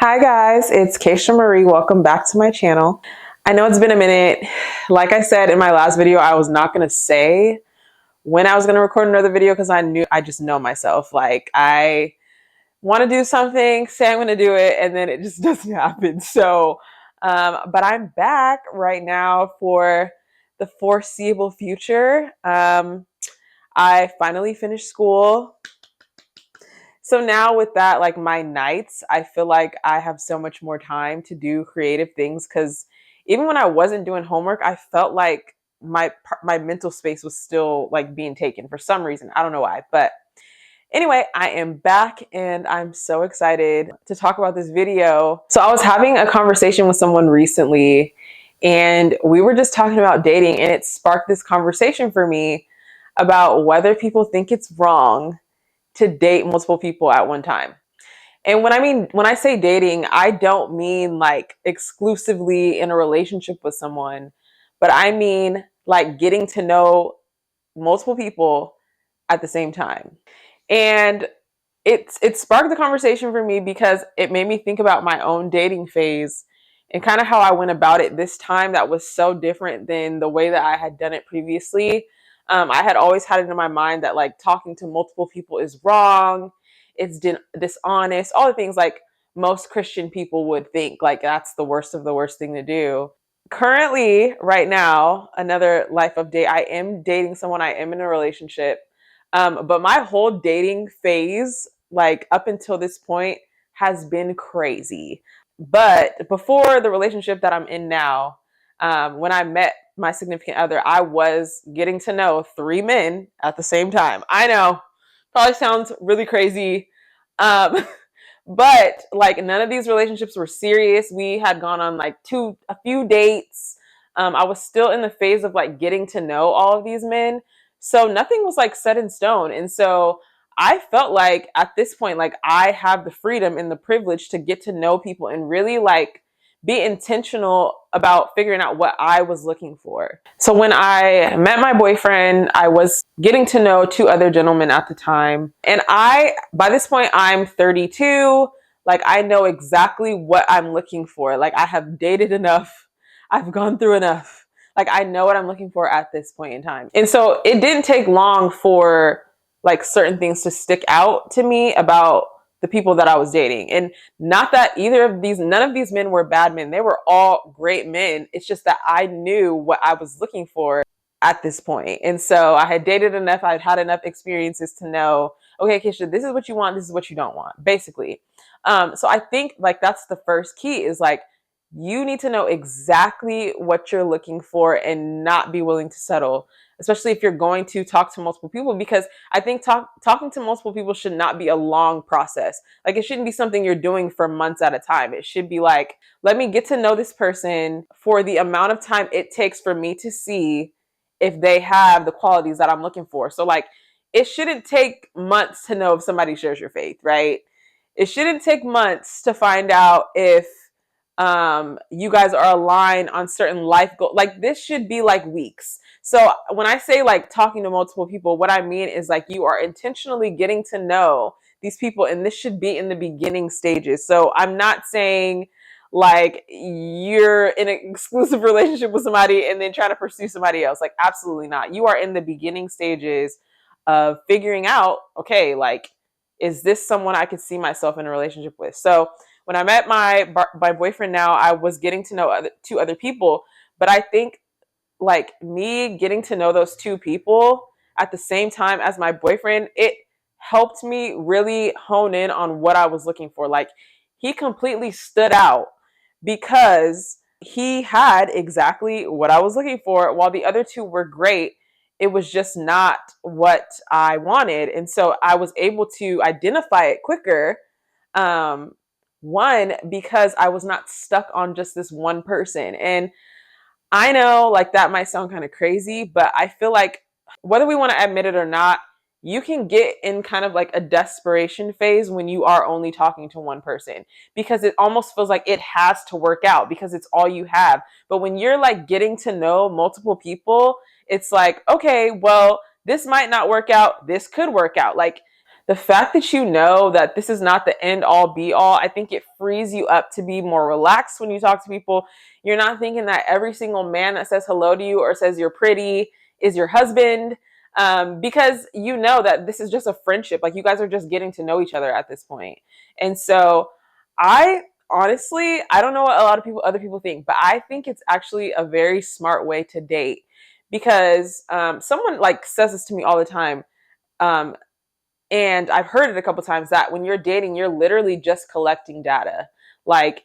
Hi guys, it's Keisha Marie. Welcome back to my channel. I know it's been a minute. Like I said in my last video, I was not going to say when I was going to record another video because I just know myself. Like I want to do something, say I'm going to do it, and then it just doesn't happen. But I'm back right now for the foreseeable future. I finally finished school. So now with that, like my nights, I feel like I have so much more time to do creative things because even when I wasn't doing homework, I felt like my mental space was still like being taken for some reason. I don't know why, but anyway, I am back and I'm so excited to talk about this video. So I was having a conversation with someone recently and we were just talking about dating, and it sparked this conversation for me about whether people think it's wrong to date multiple people at one time. And when I say dating, I don't mean like exclusively in a relationship with someone, but I mean like getting to know multiple people at the same time. And it sparked the conversation for me because it made me think about my own dating phase and kind of how I went about it this time that was so different than the way that I had done it previously. I had always had it in my mind that like talking to multiple people is wrong, it's dishonest, all the things like most Christian people would think like that's the worst of the worst thing to do. Currently, right now, another life update, I am dating someone, I am in a relationship. But my whole dating phase, like up until this point, has been crazy. But before the relationship that I'm in now, when I met my significant other, I was getting to know three men at the same time. I know, probably sounds really crazy. Um, but like none of these relationships were serious. We had gone on like a few dates. I was still in the phase of like getting to know all of these men. So nothing was like set in stone. And so I felt like at this point, like I have the freedom and the privilege to get to know people and really like be intentional about figuring out what I was looking for. So when I met my boyfriend, I was getting to know two other gentlemen at the time. And by this point, I'm 32. Like I know exactly what I'm looking for. Like I have dated enough. I've gone through enough. Like I know what I'm looking for at this point in time. And so it didn't take long for like certain things to stick out to me about the people that I was dating. And not that none of these men were bad men. They were all great men. It's just that I knew what I was looking for at this point. And so I had dated enough, I'd had enough experiences to know, okay, Keisha, this is what you want, this is what you don't want, basically. So I think like that's the first key is like, you need to know exactly what you're looking for and not be willing to settle, especially if you're going to talk to multiple people, because I think talking to multiple people should not be a long process. Like it shouldn't be something you're doing for months at a time. It should be like, let me get to know this person for the amount of time it takes for me to see if they have the qualities that I'm looking for. So like, it shouldn't take months to know if somebody shares your faith, right? It shouldn't take months to find out if you guys are aligned on certain life goals. Like this should be like weeks. So when I say like talking to multiple people, what I mean is like you are intentionally getting to know these people, and this should be in the beginning stages. So I'm not saying like you're in an exclusive relationship with somebody and then trying to pursue somebody else. Like absolutely not. You are in the beginning stages of figuring out, okay, like is this someone I could see myself in a relationship with? So when I met my boyfriend now, I was getting to know two other people, but I think like me getting to know those two people at the same time as my boyfriend, it helped me really hone in on what I was looking for. Like he completely stood out because he had exactly what I was looking for, while the other two were great. It was just not what I wanted. And so I was able to identify it quicker. One, because I was not stuck on just this one person. And I know like that might sound kind of crazy, but I feel like whether we want to admit it or not, you can get in kind of like a desperation phase when you are only talking to one person, because it almost feels like it has to work out because it's all you have. But when you're like getting to know multiple people, it's like, okay, well, this might not work out. This could work out. Like The fact that you know that this is not the end all be all, I think it frees you up to be more relaxed when you talk to people. You're not thinking that every single man that says hello to you or says you're pretty is your husband, because you know that this is just a friendship. Like, you guys are just getting to know each other at this point. And so I honestly, I don't know what a lot of people, other people think, but I think it's actually a very smart way to date, because someone like says this to me all the time. Um, and I've heard it a couple times, that when you're dating, you're literally just collecting data. Like,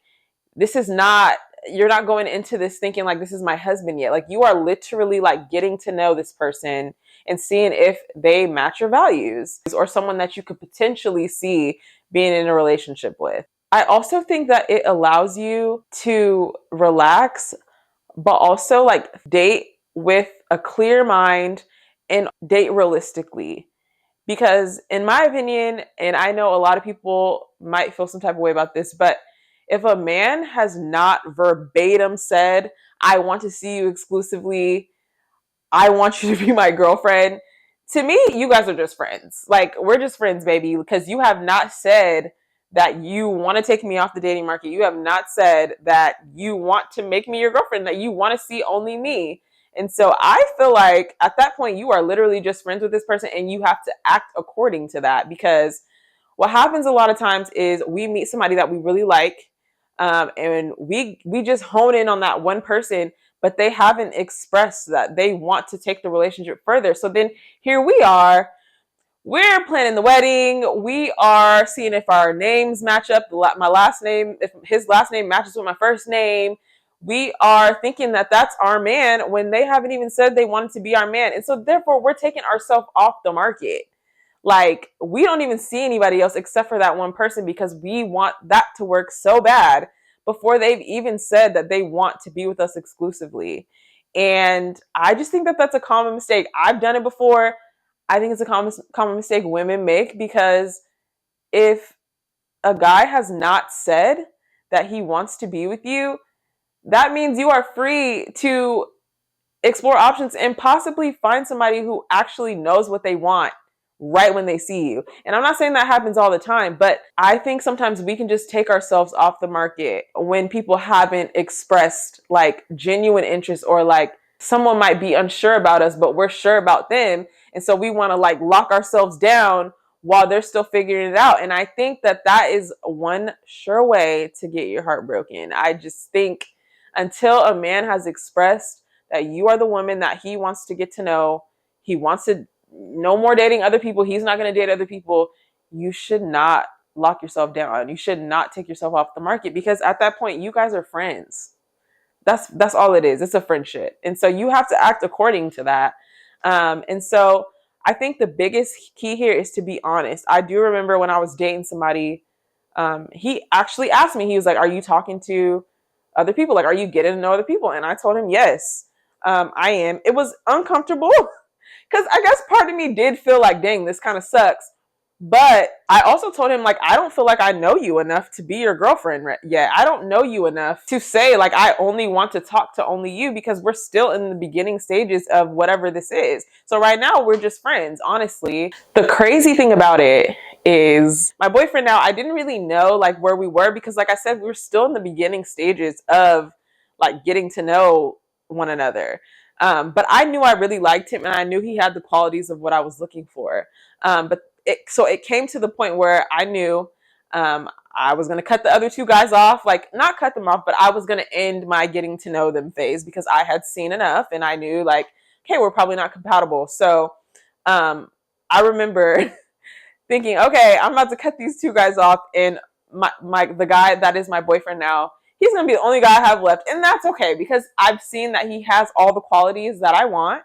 this is not, you're not going into this thinking like this is my husband yet. Like, you are literally like getting to know this person and seeing if they match your values, or someone that you could potentially see being in a relationship with. I also think that it allows you to relax, but also like date with a clear mind and date realistically. Because in my opinion, and I know a lot of people might feel some type of way about this, but if a man has not verbatim said, I want to see you exclusively, I want you to be my girlfriend, to me, you guys are just friends. Like, we're just friends, baby, because you have not said that you want to take me off the dating market. You have not said that you want to make me your girlfriend, that you want to see only me. And so I feel like at that point, you are literally just friends with this person, and you have to act according to that. Because what happens a lot of times is we meet somebody that we really like, and we just hone in on that one person, but they haven't expressed that they want to take the relationship further. So then here we are, we're planning the wedding. We are seeing if our names match up. My last name, if his last name matches with my first name. We are thinking that that's our man when they haven't even said they wanted to be our man. And so therefore, we're taking ourselves off the market. Like, we don't even see anybody else except for that one person, because we want that to work so bad before they've even said that they want to be with us exclusively. And I just think that that's a common mistake. I've done it before. I think it's a common mistake women make, because if a guy has not said that he wants to be with you, that means you are free to explore options and possibly find somebody who actually knows what they want right when they see you. And I'm not saying that happens all the time, but I think sometimes we can just take ourselves off the market when people haven't expressed like genuine interest, or like someone might be unsure about us, but we're sure about them. And so we want to like lock ourselves down while they're still figuring it out. And I think that that is one sure way to get your heart broken. I just think until a man has expressed that you are the woman that he wants to get to know, he wants to, no more dating other people, he's not going to date other people, you should not lock yourself down. You should not take yourself off the market, because at that point, you guys are friends. That's all it is. It's a friendship. And so you have to act according to that. And so I think the biggest key here is to be honest. I do remember when I was dating somebody, he actually asked me, he was like, are you talking to other people? Like, are you getting to know other people? And I told him, yes, I am. It was uncomfortable because I guess part of me did feel like, dang, this kind of sucks. But I also told him, like, I don't feel like I know you enough to be your girlfriend yet. I don't know you enough to say, like, I only want to talk to only you, because we're still in the beginning stages of whatever this is. So right now, we're just friends, honestly. The crazy thing about it is my boyfriend now, I didn't really know, like, where we were, because, like I said, we were still in the beginning stages of, like, getting to know one another. But I knew I really liked him, and I knew he had the qualities of what I was looking for. But so it came to the point where I knew I was going to cut the other two guys off, like not cut them off, but I was going to end my getting to know them phase, because I had seen enough and I knew, like, okay, we're probably not compatible. So I remember thinking, okay, I'm about to cut these two guys off, and the guy that is my boyfriend now, he's going to be the only guy I have left. And that's okay, because I've seen that he has all the qualities that I want.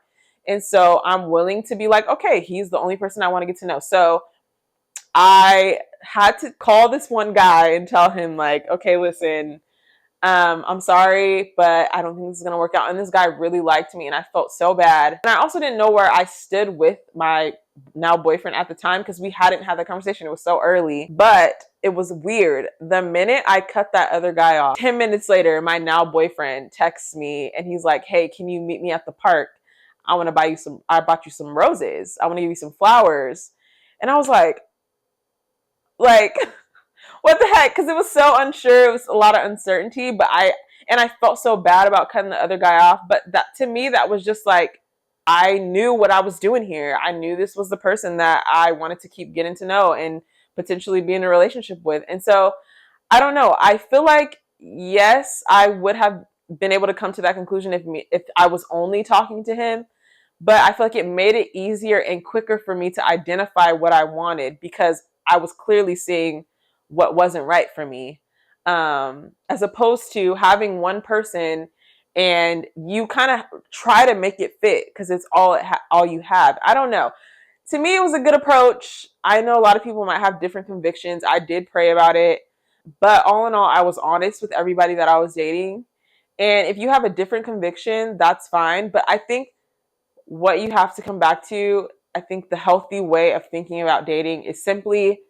And so I'm willing to be like, okay, he's the only person I want to get to know. So I had to call this one guy and tell him, like, okay, listen, I'm sorry, but I don't think this is going to work out. And this guy really liked me, and I felt so bad. And I also didn't know where I stood with my now boyfriend at the time, because we hadn't had that conversation. It was so early, but it was weird. The minute I cut that other guy off, 10 minutes later, my now boyfriend texts me, and he's like, hey, can you meet me at the park? I bought you some roses. I want to give you some flowers. And I was like, Like, what the heck? Because it was so unsure. It was a lot of uncertainty. But I felt so bad about cutting the other guy off. But that, to me, that was just like, I knew what I was doing here. I knew this was the person that I wanted to keep getting to know and potentially be in a relationship with. And so I don't know. I feel like, yes, I would have been able to come to that conclusion if I was only talking to him. But I feel like it made it easier and quicker for me to identify what I wanted because I was clearly seeing what wasn't right for me. As opposed to having one person and you kind of try to make it fit because it's all you have. I don't know. To me, it was a good approach. I know a lot of people might have different convictions. I did pray about it. But all in all, I was honest with everybody that I was dating. And if you have a different conviction, that's fine. But I think what you have to come back to, I think the healthy way of thinking about dating is simply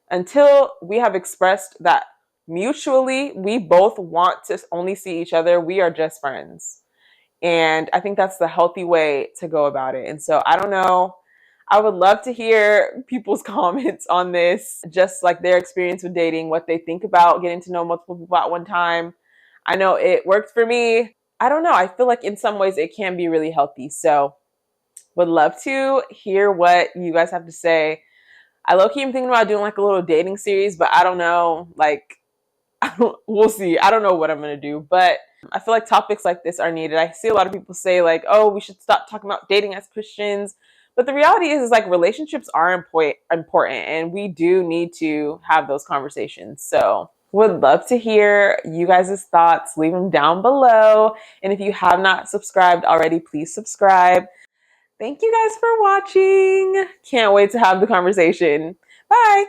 until we have expressed that mutually we both want to only see each other, we are just friends. And I think that's the healthy way to go about it. And so I don't know. I would love to hear people's comments on this, just like their experience with dating, what they think about getting to know multiple people at one time. I know it worked for me. I don't know. I feel like in some ways it can be really healthy. So would love to hear what you guys have to say. I low-key am thinking about doing like a little dating series, but I don't know. Like, we'll see. I don't know what I'm going to do, but I feel like topics like this are needed. I see a lot of people say like, oh, we should stop talking about dating as Christians. But the reality is like relationships are important and we do need to have those conversations. So would love to hear you guys' thoughts. Leave them down below. And if you have not subscribed already, please subscribe. Thank you guys for watching. Can't wait to have the conversation. Bye.